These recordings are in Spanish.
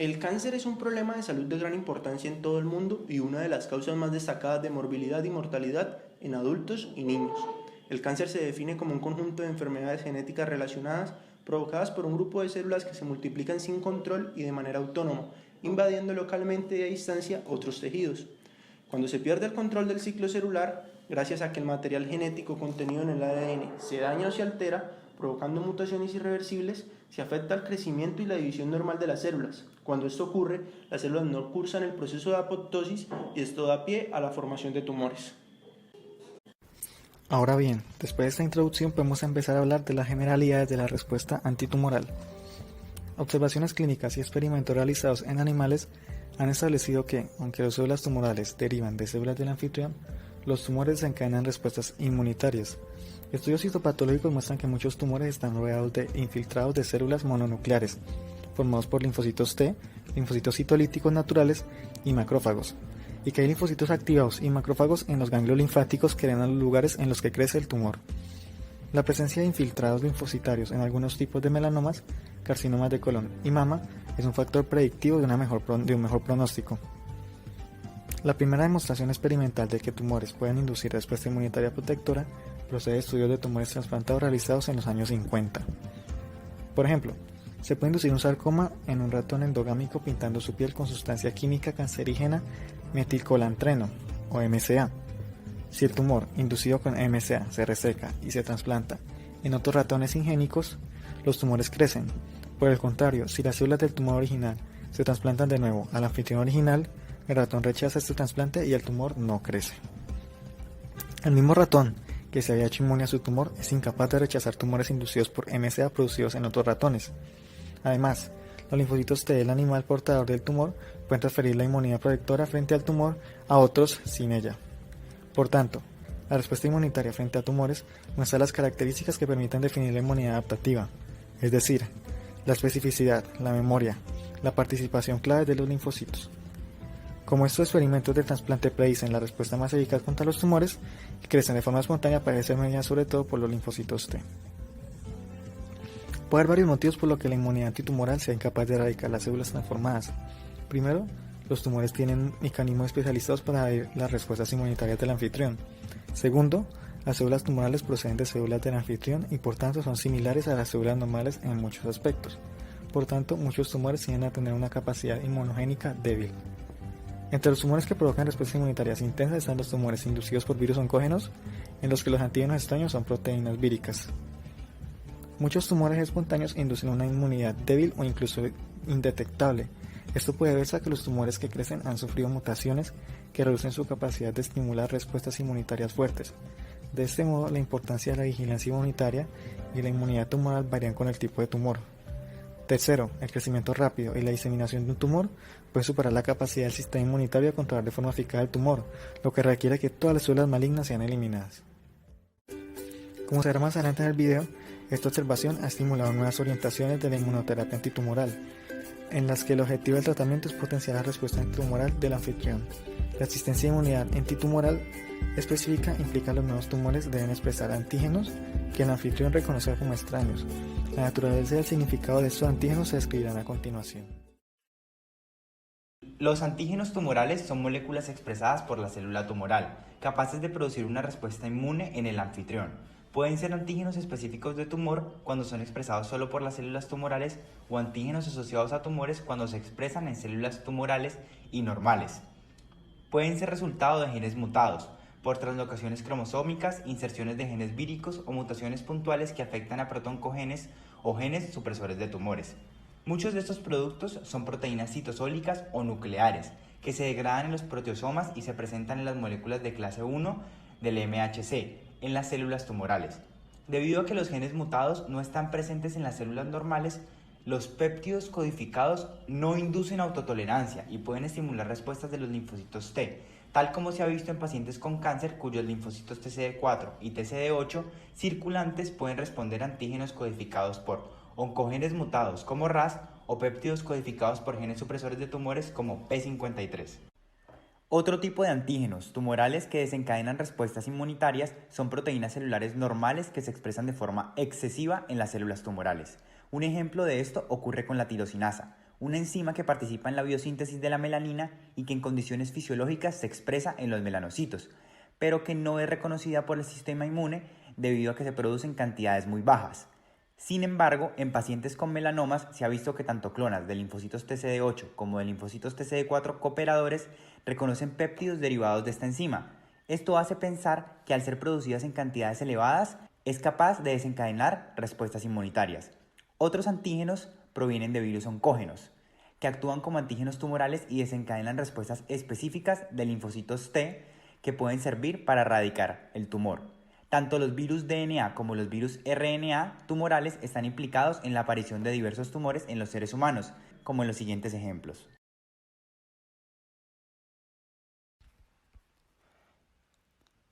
El cáncer es un problema de salud de gran importancia en todo el mundo y una de las causas más destacadas de morbilidad y mortalidad en adultos y niños. El cáncer se define como un conjunto de enfermedades genéticas relacionadas provocadas por un grupo de células que se multiplican sin control y de manera autónoma, invadiendo localmente y a distancia otros tejidos. Cuando se pierde el control del ciclo celular, gracias a que el material genético contenido en el ADN se daña o se altera, provocando mutaciones irreversibles, se afecta el crecimiento y la división normal de las células. Cuando esto ocurre, las células no cursan el proceso de apoptosis y esto da pie a la formación de tumores. Ahora bien, después de esta introducción podemos empezar a hablar de las generalidades de la respuesta antitumoral. Observaciones clínicas y experimentos realizados en animales han establecido que, aunque las células tumorales derivan de células del anfitrión, los tumores desencadenan respuestas inmunitarias. Estudios citopatológicos muestran que muchos tumores están rodeados de infiltrados de células mononucleares, formados por linfocitos T, linfocitos citolíticos naturales y macrófagos, y que hay linfocitos activados y macrófagos en los ganglios linfáticos que dan a los lugares en los que crece el tumor. La presencia de infiltrados linfocitarios en algunos tipos de melanomas, carcinomas de colon y mama es un factor predictivo de un mejor pronóstico. La primera demostración experimental de que tumores pueden inducir respuesta inmunitaria protectora procede de estudios de tumores trasplantados realizados en los años 50. Por ejemplo, se puede inducir un sarcoma en un ratón endogámico pintando su piel con sustancia química cancerígena metilcolantreno o MCA. Si el tumor inducido con MCA se reseca y se trasplanta en otros ratones ingénicos, los tumores crecen. Por el contrario, si las células del tumor original se trasplantan de nuevo al anfitrión original, el ratón rechaza este trasplante y el tumor no crece. El mismo ratón que se había hecho inmune a su tumor es incapaz de rechazar tumores inducidos por MCA producidos en otros ratones. Además, los linfocitos T del animal portador del tumor pueden transferir la inmunidad protectora frente al tumor a otros sin ella. Por tanto, la respuesta inmunitaria frente a tumores muestra las características que permiten definir la inmunidad adaptativa, es decir, la especificidad, la memoria, la participación clave de los linfocitos. Como estos experimentos de trasplante predicen la respuesta más eficaz contra los tumores, que crecen de forma espontánea, parece ser mediada sobre todo por los linfocitos T. Puede haber varios motivos por los que la inmunidad antitumoral sea incapaz de erradicar las células transformadas. Primero, los tumores tienen mecanismos especializados para ver las respuestas inmunitarias del anfitrión. Segundo, las células tumorales proceden de células del anfitrión y por tanto son similares a las células normales en muchos aspectos. Por tanto, muchos tumores tienden a tener una capacidad inmunogénica débil. Entre los tumores que provocan respuestas inmunitarias intensas están los tumores inducidos por virus oncógenos, en los que los antígenos extraños son proteínas víricas. Muchos tumores espontáneos inducen una inmunidad débil o incluso indetectable. Esto puede deberse a que los tumores que crecen han sufrido mutaciones que reducen su capacidad de estimular respuestas inmunitarias fuertes. De este modo, la importancia de la vigilancia inmunitaria y la inmunidad tumoral varían con el tipo de tumor. Tercero, el crecimiento rápido y la diseminación de un tumor puede superar la capacidad del sistema inmunitario de controlar de forma eficaz el tumor, lo que requiere que todas las células malignas sean eliminadas. Como se verá más adelante en el video, esta observación ha estimulado nuevas orientaciones de la inmunoterapia antitumoral, en las que el objetivo del tratamiento es potenciar la respuesta antitumoral del anfitrión. La existencia de inmunidad antitumoral específica implica que los nuevos tumores deben expresar antígenos que el anfitrión reconoce como extraños. La naturaleza y el significado de estos antígenos se describirán a continuación. Los antígenos tumorales son moléculas expresadas por la célula tumoral, capaces de producir una respuesta inmune en el anfitrión. Pueden ser antígenos específicos de tumor cuando son expresados solo por las células tumorales o antígenos asociados a tumores cuando se expresan en células tumorales y normales. Pueden ser resultado de genes mutados, por translocaciones cromosómicas, inserciones de genes víricos o mutaciones puntuales que afectan a protoncogenes o genes supresores de tumores. Muchos de estos productos son proteínas citosólicas o nucleares, que se degradan en los proteosomas y se presentan en las moléculas de clase 1 del MHC, en las células tumorales. Debido a que los genes mutados no están presentes en las células normales, los péptidos codificados no inducen autotolerancia y pueden estimular respuestas de los linfocitos T, tal como se ha visto en pacientes con cáncer cuyos linfocitos TCD4 y TCD8 circulantes pueden responder a antígenos codificados por oncogenes mutados como RAS o péptidos codificados por genes supresores de tumores como P53. Otro tipo de antígenos tumorales que desencadenan respuestas inmunitarias son proteínas celulares normales que se expresan de forma excesiva en las células tumorales. Un ejemplo de esto ocurre con la tirosinasa, una enzima que participa en la biosíntesis de la melanina y que en condiciones fisiológicas se expresa en los melanocitos, pero que no es reconocida por el sistema inmune debido a que se produce en cantidades muy bajas. Sin embargo, en pacientes con melanomas se ha visto que tanto clonas de linfocitos TCD8 como de linfocitos TCD4 cooperadores reconocen péptidos derivados de esta enzima. Esto hace pensar que al ser producidas en cantidades elevadas es capaz de desencadenar respuestas inmunitarias. Otros antígenos provienen de virus oncógenos, que actúan como antígenos tumorales y desencadenan respuestas específicas de linfocitos T que pueden servir para erradicar el tumor. Tanto los virus DNA como los virus RNA tumorales están implicados en la aparición de diversos tumores en los seres humanos, como en los siguientes ejemplos.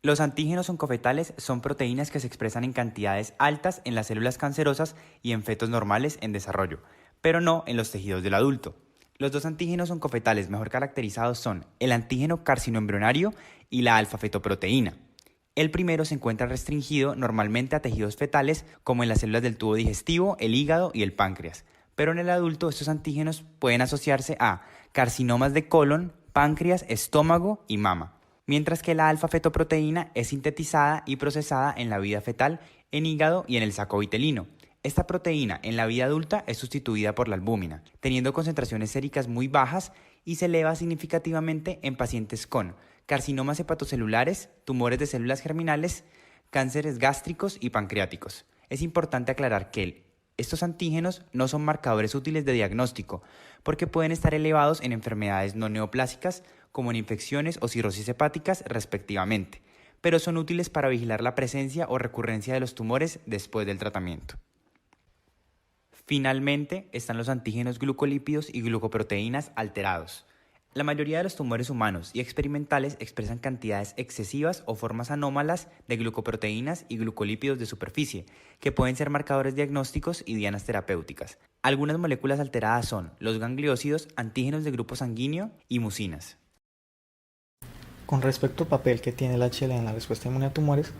Los antígenos oncofetales son proteínas que se expresan en cantidades altas en las células cancerosas y en fetos normales en desarrollo, pero no en los tejidos del adulto. Los dos antígenos oncofetales mejor caracterizados son el antígeno carcinoembrionario y la alfa-fetoproteína. El primero se encuentra restringido normalmente a tejidos fetales como en las células del tubo digestivo, el hígado y el páncreas, pero en el adulto estos antígenos pueden asociarse a carcinomas de colon, páncreas, estómago y mama, mientras que la alfa-fetoproteína es sintetizada y procesada en la vida fetal, en hígado y en el saco vitelino. Esta proteína en la vida adulta es sustituida por la albúmina, teniendo concentraciones séricas muy bajas y se eleva significativamente en pacientes con carcinomas hepatocelulares, tumores de células germinales, cánceres gástricos y pancreáticos. Es importante aclarar que estos antígenos no son marcadores útiles de diagnóstico, porque pueden estar elevados en enfermedades no neoplásicas, como en infecciones o cirrosis hepáticas respectivamente, pero son útiles para vigilar la presencia o recurrencia de los tumores después del tratamiento. Finalmente, están los antígenos glucolípidos y glucoproteínas alterados. La mayoría de los tumores humanos y experimentales expresan cantidades excesivas o formas anómalas de glucoproteínas y glucolípidos de superficie, que pueden ser marcadores diagnósticos y dianas terapéuticas. Algunas moléculas alteradas son los gangliósidos, antígenos de grupo sanguíneo y mucinas. Con respecto al papel que tiene el HLA en la respuesta inmune a tumores,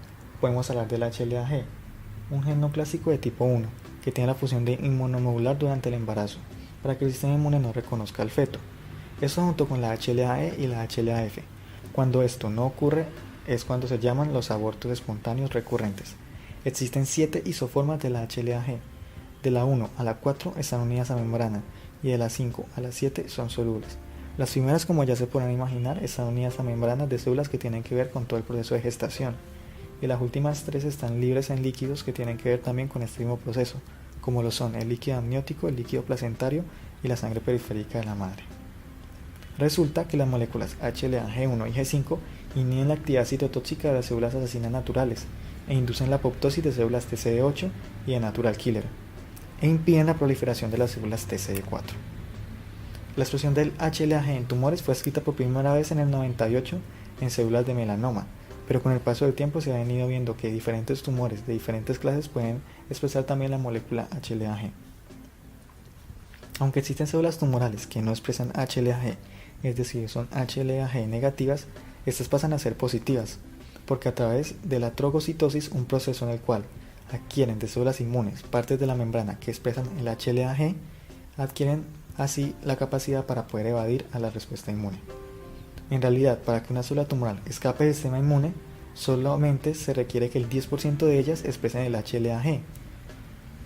podemos hablar del HLA-G, un gen neoplásico de tipo 1, que tiene la función de inmunomodular durante el embarazo, para que el sistema inmune no reconozca al feto. Esto junto con la HLA-E y la HLA-F. Cuando esto no ocurre, es cuando se llaman los abortos espontáneos recurrentes. Existen 7 isoformas de la HLA-G. De la 1 a la 4 están unidas a membrana, y de la 5 a la 7 son solubles. Las primeras, como ya se pueden imaginar, están unidas a membranas de células que tienen que ver con todo el proceso de gestación, y las últimas 3 están libres en líquidos que tienen que ver también con este mismo proceso, como lo son el líquido amniótico, el líquido placentario y la sangre periférica de la madre. Resulta que las moléculas HLA, G1 y G5 inhiben la actividad citotóxica de las células asesinas naturales e inducen la apoptosis de células TCD8 y de natural killer, e impiden la proliferación de las células TCD4. La expresión del HLA-G en tumores fue escrita por primera vez en el 98 en células de melanoma, pero con el paso del tiempo se ha venido viendo que diferentes tumores de diferentes clases pueden expresar también la molécula HLA-G. Aunque existen células tumorales que no expresan HLA-G, es decir, son HLA-G negativas, estas pasan a ser positivas, porque a través de la trogocitosis, un proceso en el cual adquieren de células inmunes partes de la membrana que expresan el HLA-G, adquieren así la capacidad para poder evadir a la respuesta inmune. En realidad, para que una célula tumoral escape del sistema inmune, solamente se requiere que el 10% de ellas expresen el HLA-G.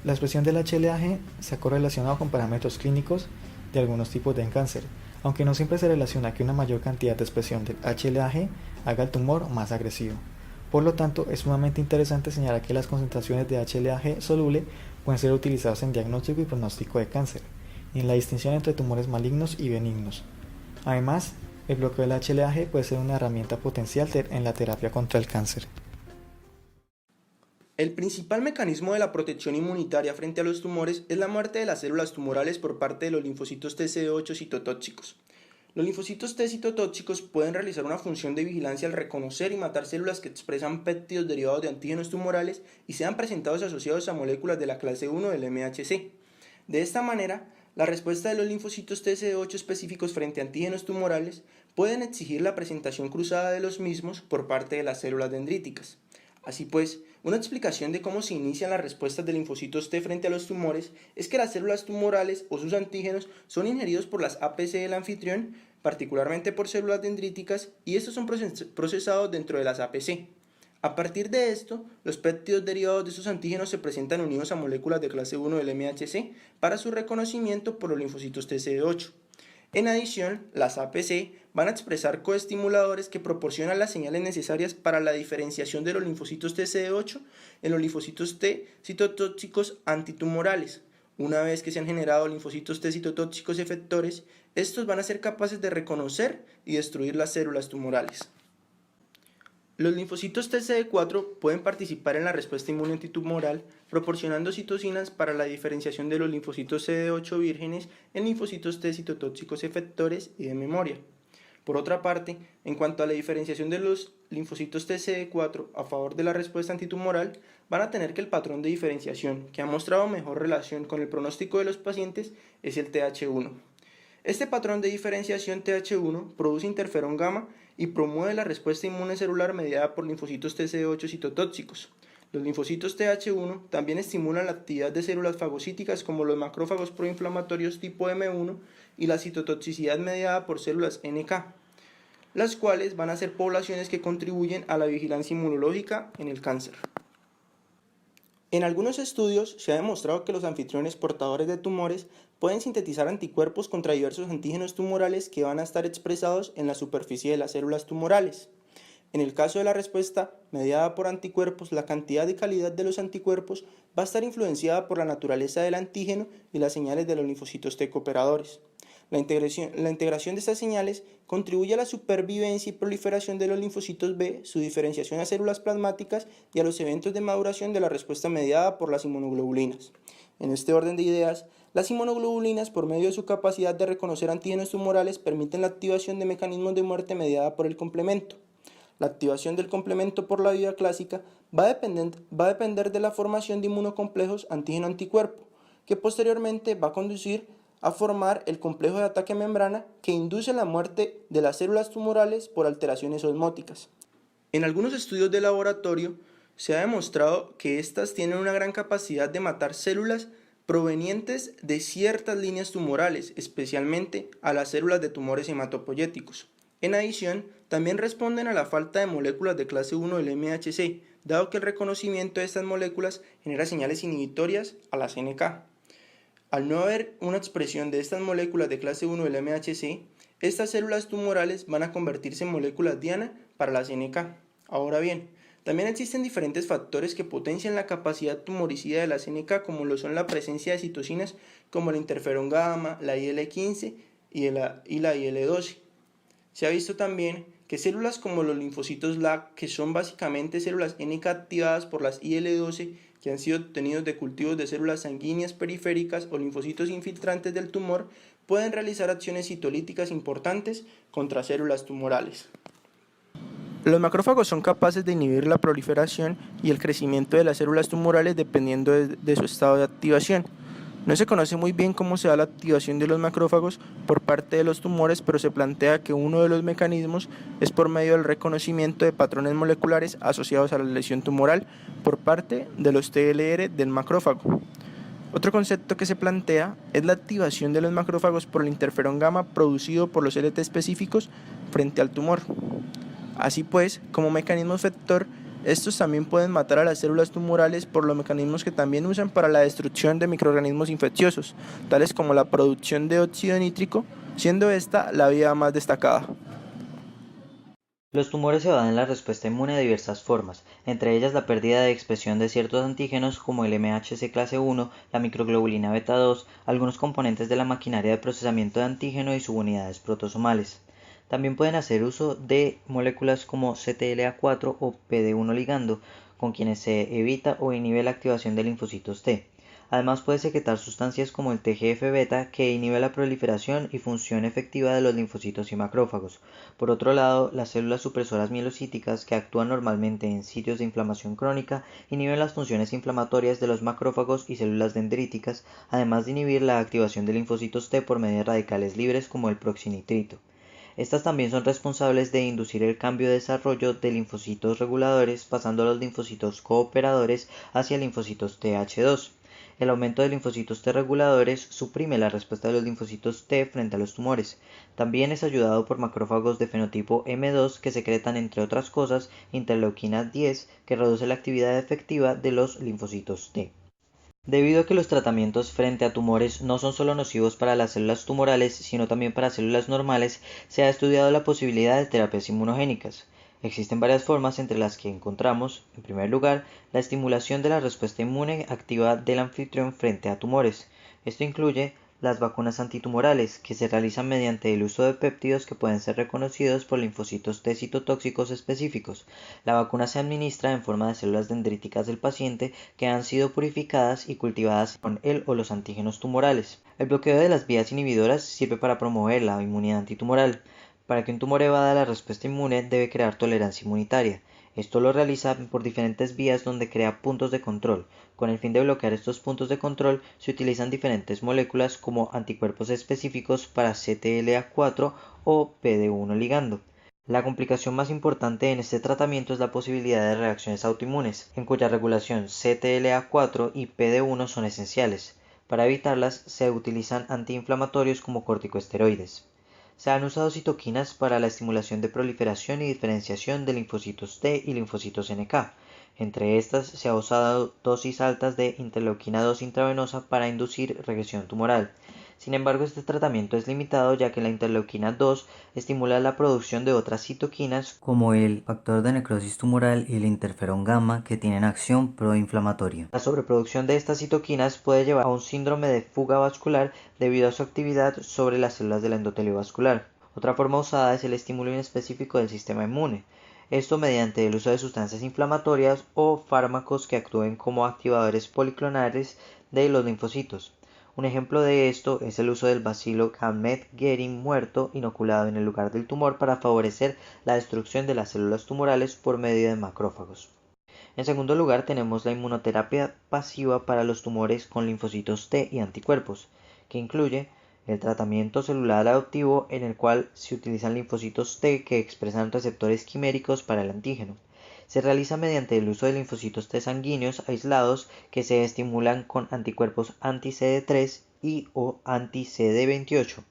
La expresión del HLA-G se ha correlacionado con parámetros clínicos de algunos tipos de cáncer, aunque no siempre se relaciona que una mayor cantidad de expresión del HLA-G haga el tumor más agresivo. Por lo tanto, es sumamente interesante señalar que las concentraciones de HLA-G soluble pueden ser utilizadas en diagnóstico y pronóstico de cáncer, y en la distinción entre tumores malignos y benignos. Además, el bloqueo del HLA-G puede ser una herramienta potencial en la terapia contra el cáncer. El principal mecanismo de la protección inmunitaria frente a los tumores es la muerte de las células tumorales por parte de los linfocitos TCD8 citotóxicos. Los linfocitos T citotóxicos pueden realizar una función de vigilancia al reconocer y matar células que expresan péptidos derivados de antígenos tumorales y sean presentados asociados a moléculas de la clase 1 del MHC. De esta manera, la respuesta de los linfocitos TCD8 específicos frente a antígenos tumorales pueden exigir la presentación cruzada de los mismos por parte de las células dendríticas. Así pues, Una explicación de cómo se inician las respuestas de linfocitos T frente a los tumores es que las células tumorales o sus antígenos son ingeridos por las APC del anfitrión, particularmente por células dendríticas, y estos son procesados dentro de las APC. A partir de esto, los péptidos derivados de estos antígenos se presentan unidos a moléculas de clase 1 del MHC para su reconocimiento por los linfocitos TCD8. En adición, las APC van a expresar coestimuladores que proporcionan las señales necesarias para la diferenciación de los linfocitos TCD8 en los linfocitos T citotóxicos antitumorales. Una vez que se han generado linfocitos T citotóxicos efectores, estos van a ser capaces de reconocer y destruir las células tumorales. Los linfocitos TCD4 pueden participar en la respuesta inmune antitumoral proporcionando citocinas para la diferenciación de los linfocitos CD8 vírgenes en linfocitos T citotóxicos efectores y de memoria. Por otra parte, en cuanto a la diferenciación de los linfocitos TCD4 a favor de la respuesta antitumoral, van a tener que el patrón de diferenciación que ha mostrado mejor relación con el pronóstico de los pacientes es el TH1. Este patrón de diferenciación TH1 produce interferón gamma y promueve la respuesta inmune celular mediada por linfocitos TCD8 citotóxicos. Los linfocitos TH1 también estimulan la actividad de células fagocíticas como los macrófagos proinflamatorios tipo M1 y la citotoxicidad mediada por células NK, las cuales van a ser poblaciones que contribuyen a la vigilancia inmunológica en el cáncer. En algunos estudios se ha demostrado que los anfitriones portadores de tumores pueden sintetizar anticuerpos contra diversos antígenos tumorales que van a estar expresados en la superficie de las células tumorales. En el caso de la respuesta mediada por anticuerpos, la cantidad y calidad de los anticuerpos va a estar influenciada por la naturaleza del antígeno y las señales de los linfocitos T cooperadores. La integración de estas señales contribuye a la supervivencia y proliferación de los linfocitos B, su diferenciación a células plasmáticas y a los eventos de maduración de la respuesta mediada por las inmunoglobulinas. En este orden de ideas, las inmunoglobulinas, por medio de su capacidad de reconocer antígenos tumorales, permiten la activación de mecanismos de muerte mediada por el complemento. La activación del complemento por la vía clásica va a depender de la formación de inmunocomplejos antígeno-anticuerpo, que posteriormente va a conducir a formar el complejo de ataque membrana que induce la muerte de las células tumorales por alteraciones osmóticas. En algunos estudios de laboratorio se ha demostrado que estas tienen una gran capacidad de matar células provenientes de ciertas líneas tumorales, especialmente a las células de tumores hematopoyéticos. En adición, también responden a la falta de moléculas de clase 1 del MHC, dado que el reconocimiento de estas moléculas genera señales inhibitorias a las NK. Al no haber una expresión de estas moléculas de clase 1 del MHC, estas células tumorales van a convertirse en moléculas diana para las NK. Ahora bien, también existen diferentes factores que potencian la capacidad tumoricida de las NK, como lo son la presencia de citocinas como el interferón gamma, la IL-15 y la IL-12. Se ha visto también que células como los linfocitos LAG, que son básicamente células NK activadas por las IL-12, que han sido obtenidos de cultivos de células sanguíneas periféricas o linfocitos infiltrantes del tumor, pueden realizar acciones citolíticas importantes contra células tumorales. Los macrófagos son capaces de inhibir la proliferación y el crecimiento de las células tumorales dependiendo de su estado de activación. No se conoce muy bien cómo se da la activación de los macrófagos por parte de los tumores, pero se plantea que uno de los mecanismos es por medio del reconocimiento de patrones moleculares asociados a la lesión tumoral por parte de los TLR del macrófago. Otro concepto que se plantea es la activación de los macrófagos por el interferón gamma producido por los LT específicos frente al tumor. Así pues, como mecanismo efector, estos también pueden matar a las células tumorales por los mecanismos que también usan para la destrucción de microorganismos infecciosos, tales como la producción de óxido nítrico, siendo esta la vía más destacada. Los tumores evaden la respuesta inmune de diversas formas, entre ellas la pérdida de expresión de ciertos antígenos como el MHC clase 1, la microglobulina beta 2, algunos componentes de la maquinaria de procesamiento de antígeno y subunidades protosomales. También pueden hacer uso de moléculas como CTLA4 o PD1 ligando, con quienes se evita o inhibe la activación de linfocitos T. Además puede secretar sustancias como el TGF-beta que inhibe la proliferación y función efectiva de los linfocitos y macrófagos. Por otro lado, las células supresoras mielocíticas que actúan normalmente en sitios de inflamación crónica inhiben las funciones inflamatorias de los macrófagos y células dendríticas, además de inhibir la activación de linfocitos T por medio de radicales libres como el proxinitrito. Estas también son responsables de inducir el cambio de desarrollo de linfocitos reguladores pasando a los linfocitos cooperadores hacia linfocitos Th2. El aumento de linfocitos T reguladores suprime la respuesta de los linfocitos T frente a los tumores. También es ayudado por macrófagos de fenotipo M2 que secretan, entre otras cosas, interleuquina 10, que reduce la actividad efectiva de los linfocitos T. Debido a que los tratamientos frente a tumores no son solo nocivos para las células tumorales, sino también para células normales, se ha estudiado la posibilidad de terapias inmunogénicas. Existen varias formas entre las que encontramos, en primer lugar, la estimulación de la respuesta inmune activa del anfitrión frente a tumores. Esto incluye las vacunas antitumorales, que se realizan mediante el uso de péptidos que pueden ser reconocidos por linfocitos T citotóxicos específicos. La vacuna se administra en forma de células dendríticas del paciente que han sido purificadas y cultivadas con el o los antígenos tumorales. El bloqueo de las vías inhibidoras sirve para promover la inmunidad antitumoral. Para que un tumor evada la respuesta inmune debe crear tolerancia inmunitaria. Esto lo realiza por diferentes vías donde crea puntos de control. Con el fin de bloquear estos puntos de control se utilizan diferentes moléculas como anticuerpos específicos para CTLA4 o PD1 ligando. La complicación más importante en este tratamiento es la posibilidad de reacciones autoinmunes, en cuya regulación CTLA4 y PD1 son esenciales. Para evitarlas se utilizan antiinflamatorios como corticosteroides. Se han usado citoquinas para la estimulación de proliferación y diferenciación de linfocitos T y linfocitos NK. Entre estas se ha usado dosis altas de interleuquina 2 intravenosa para inducir regresión tumoral. Sin embargo, este tratamiento es limitado ya que la interleuquina 2 estimula la producción de otras citoquinas como el factor de necrosis tumoral y el interferón gamma que tienen acción proinflamatoria. La sobreproducción de estas citoquinas puede llevar a un síndrome de fuga vascular debido a su actividad sobre las células del endotelio vascular. Otra forma usada es el estímulo inespecífico del sistema inmune. Esto mediante el uso de sustancias inflamatorias o fármacos que actúen como activadores policlonales de los linfocitos. Un ejemplo de esto es el uso del bacilo Calmette-Guerin muerto inoculado en el lugar del tumor para favorecer la destrucción de las células tumorales por medio de macrófagos. En segundo lugar, tenemos la inmunoterapia pasiva para los tumores con linfocitos T y anticuerpos, que incluye el tratamiento celular adoptivo en el cual se utilizan linfocitos T que expresan receptores quiméricos para el antígeno. Se realiza mediante el uso de linfocitos T sanguíneos aislados que se estimulan con anticuerpos anti-CD3 y o anti-CD28.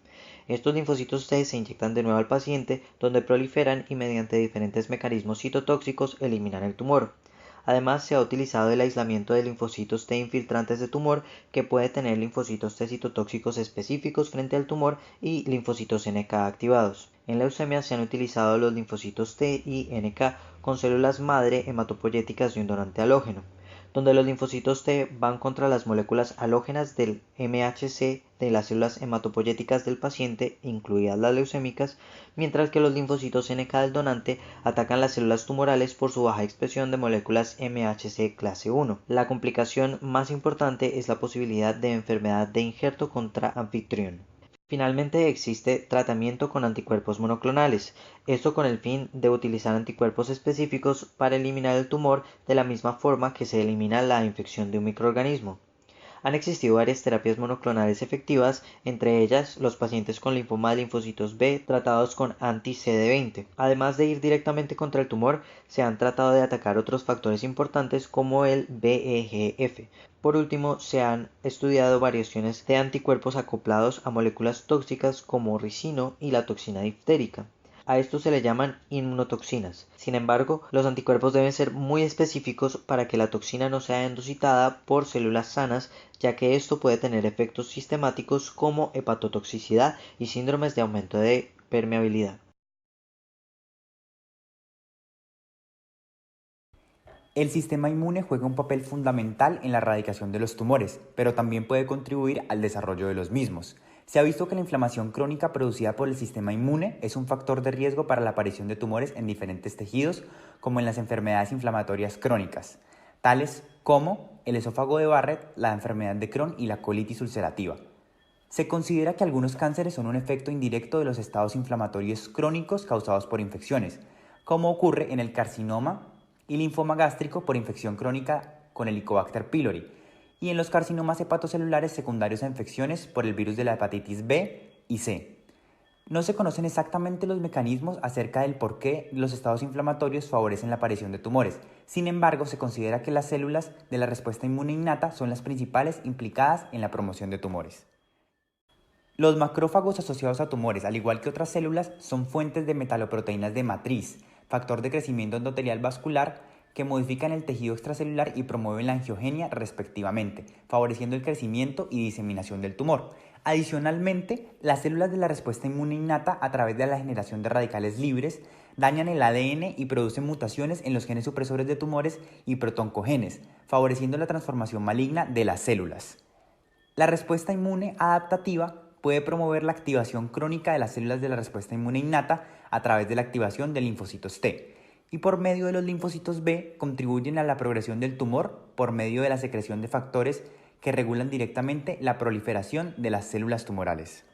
Estos linfocitos T se inyectan de nuevo al paciente donde proliferan y mediante diferentes mecanismos citotóxicos eliminan el tumor. Además, se ha utilizado el aislamiento de linfocitos T infiltrantes de tumor que puede tener linfocitos T citotóxicos específicos frente al tumor y linfocitos NK activados. En leucemia se han utilizado los linfocitos T y NK con células madre hematopoyéticas de un donante halógeno, donde los linfocitos T van contra las moléculas halógenas del MHC de las células hematopoyéticas del paciente, incluidas las leucémicas, mientras que los linfocitos NK del donante atacan las células tumorales por su baja expresión de moléculas MHC clase 1. La complicación más importante es la posibilidad de enfermedad de injerto contra anfitrión. Finalmente existe tratamiento con anticuerpos monoclonales, esto con el fin de utilizar anticuerpos específicos para eliminar el tumor de la misma forma que se elimina la infección de un microorganismo. Han existido varias terapias monoclonales efectivas, entre ellas los pacientes con linfoma de linfocitos B tratados con anti-CD20. Además de ir directamente contra el tumor, se han tratado de atacar otros factores importantes como el VEGF. Por último, se han estudiado variaciones de anticuerpos acoplados a moléculas tóxicas como ricino y la toxina diftérica. A esto se le llaman inmunotoxinas. Sin embargo, los anticuerpos deben ser muy específicos para que la toxina no sea endocitada por células sanas, ya que esto puede tener efectos sistemáticos como hepatotoxicidad y síndromes de aumento de permeabilidad. El sistema inmune juega un papel fundamental en la erradicación de los tumores, pero también puede contribuir al desarrollo de los mismos. Se ha visto que la inflamación crónica producida por el sistema inmune es un factor de riesgo para la aparición de tumores en diferentes tejidos, como en las enfermedades inflamatorias crónicas, tales como el esófago de Barrett, la enfermedad de Crohn y la colitis ulcerativa. Se considera que algunos cánceres son un efecto indirecto de los estados inflamatorios crónicos causados por infecciones, como ocurre en el carcinoma y linfoma gástrico por infección crónica con Helicobacter pylori, y en los carcinomas hepatocelulares secundarios a infecciones por el virus de la hepatitis B y C. No se conocen exactamente los mecanismos acerca del por qué los estados inflamatorios favorecen la aparición de tumores. Sin embargo, se considera que las células de la respuesta inmune innata son las principales implicadas en la promoción de tumores. Los macrófagos asociados a tumores, al igual que otras células, son fuentes de metaloproteínas de matriz, factor de crecimiento endotelial vascular, que modifican el tejido extracelular y promueven la angiogenia respectivamente, favoreciendo el crecimiento y diseminación del tumor. Adicionalmente, las células de la respuesta inmune innata, a través de la generación de radicales libres, dañan el ADN y producen mutaciones en los genes supresores de tumores y protoncogenes, favoreciendo la transformación maligna de las células. La respuesta inmune adaptativa puede promover la activación crónica de las células de la respuesta inmune innata a través de la activación de linfocitos T, y por medio de los linfocitos B contribuyen a la progresión del tumor por medio de la secreción de factores que regulan directamente la proliferación de las células tumorales.